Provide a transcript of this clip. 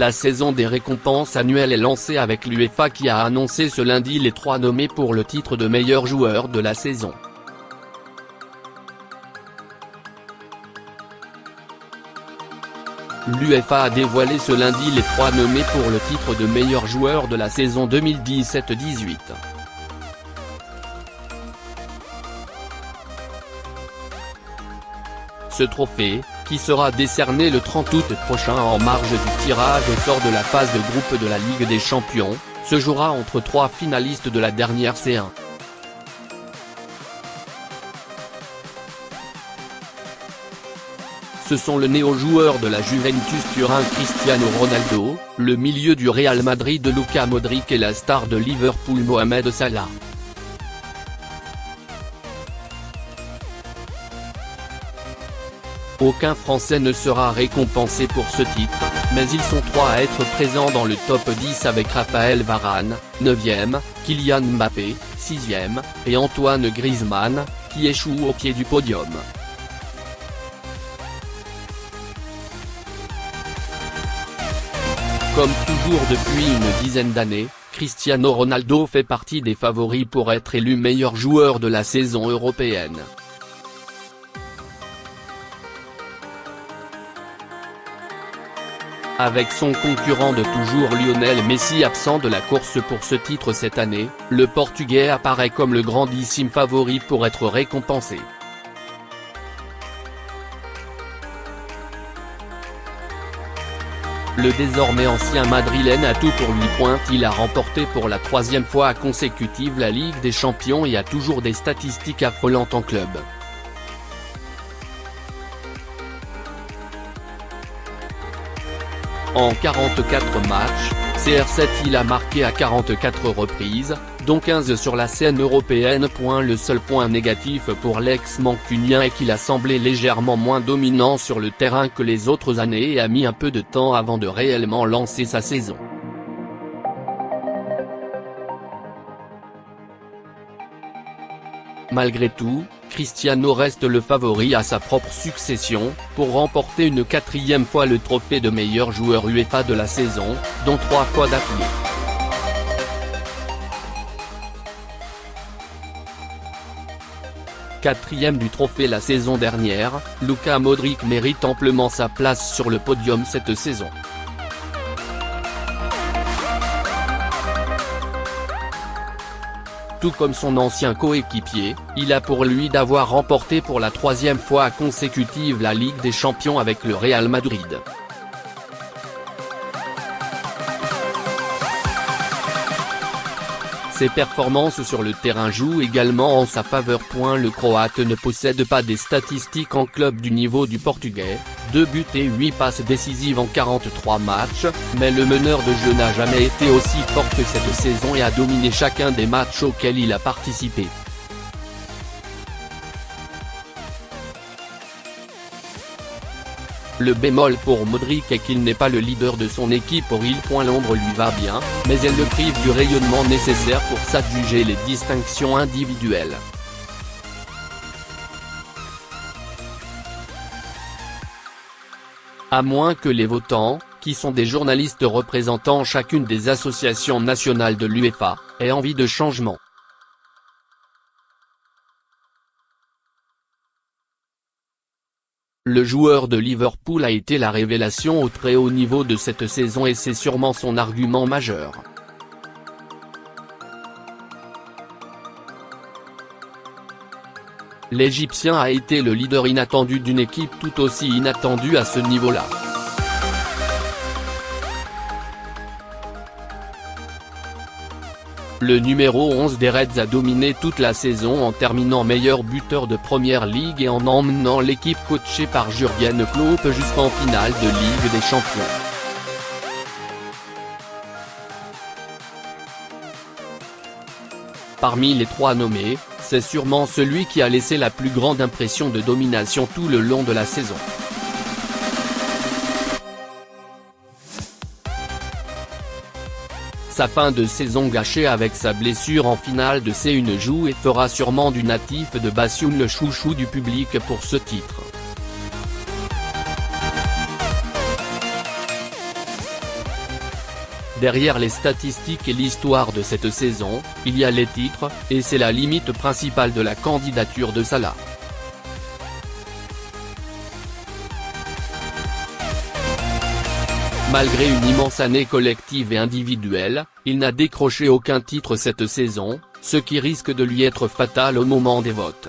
La saison des récompenses annuelles est lancée avec l'UEFA qui a annoncé ce lundi les 3 nommés pour le titre de meilleur joueur de la saison. L'UEFA a dévoilé ce lundi les 3 nommés pour le titre de meilleur joueur de la saison 2017-18. Ce trophée, qui sera décerné le 30 août prochain en marge du tirage au sort de la phase de groupe de la Ligue des Champions, se jouera entre 3 finalistes de la dernière C1. Ce sont le néo-joueur de la Juventus Turin Cristiano Ronaldo, le milieu du Real Madrid Luka Modric et la star de Liverpool Mohamed Salah. Aucun Français ne sera récompensé pour ce titre, mais ils sont 3 à être présents dans le top 10 avec Raphaël Varane, 9e, Kylian Mbappé, 6e, et Antoine Griezmann, qui échoue au pied du podium. Comme toujours depuis une dizaine d'années, Cristiano Ronaldo fait partie des favoris pour être élu meilleur joueur de la saison européenne. Avec son concurrent de toujours Lionel Messi absent de la course pour ce titre cette année, le Portugais apparaît comme le grandissime favori pour être récompensé. Le désormais ancien madrilène a tout pour lui. Il a remporté pour la 3e fois consécutive la Ligue des Champions et a toujours des statistiques affolantes en club. En 44 matchs, CR7 il a marqué à 44 reprises, dont 15 sur la scène européenne. Le seul point négatif pour l'ex-mancunien est qu'il a semblé légèrement moins dominant sur le terrain que les autres années et a mis un peu de temps avant de réellement lancer sa saison. Malgré tout, Cristiano reste le favori à sa propre succession, pour remporter une 4e fois le trophée de meilleur joueur UEFA de la saison, dont 3 fois d'affilée. Quatrième du trophée la saison dernière, Luka Modric mérite amplement sa place sur le podium cette saison. Tout comme son ancien coéquipier, il a pour lui d'avoir remporté pour la 3e fois consécutive la Ligue des Champions avec le Real Madrid. Ses performances sur le terrain jouent également en sa faveur. Le Croate ne possède pas des statistiques en club du niveau du Portugais, 2 buts et 8 passes décisives en 43 matchs, mais le meneur de jeu n'a jamais été aussi fort que cette saison et a dominé chacun des matchs auxquels il a participé. Le bémol pour Modric est qu'il n'est pas le leader de son équipe. L'ombre lui va bien, mais elle le prive du rayonnement nécessaire pour s'adjuger les distinctions individuelles. À moins que les votants, qui sont des journalistes représentant chacune des associations nationales de l'UEFA, aient envie de changement. Le joueur de Liverpool a été la révélation au très haut niveau de cette saison et c'est sûrement son argument majeur. L'Égyptien a été le leader inattendu d'une équipe tout aussi inattendue à ce niveau-là. Le numéro 11 des Reds a dominé toute la saison en terminant meilleur buteur de Première Ligue et en emmenant l'équipe coachée par Jürgen Klopp jusqu'en finale de Ligue des Champions. Parmi les 3 nommés, c'est sûrement celui qui a laissé la plus grande impression de domination tout le long de la saison. Sa fin de saison gâchée avec sa blessure en finale de C1 joue et fera sûrement du natif de Bassioun le chouchou du public pour ce titre. Derrière les statistiques et l'histoire de cette saison, il y a les titres, et c'est la limite principale de la candidature de Salah. Malgré une immense année collective et individuelle, il n'a décroché aucun titre cette saison, ce qui risque de lui être fatal au moment des votes.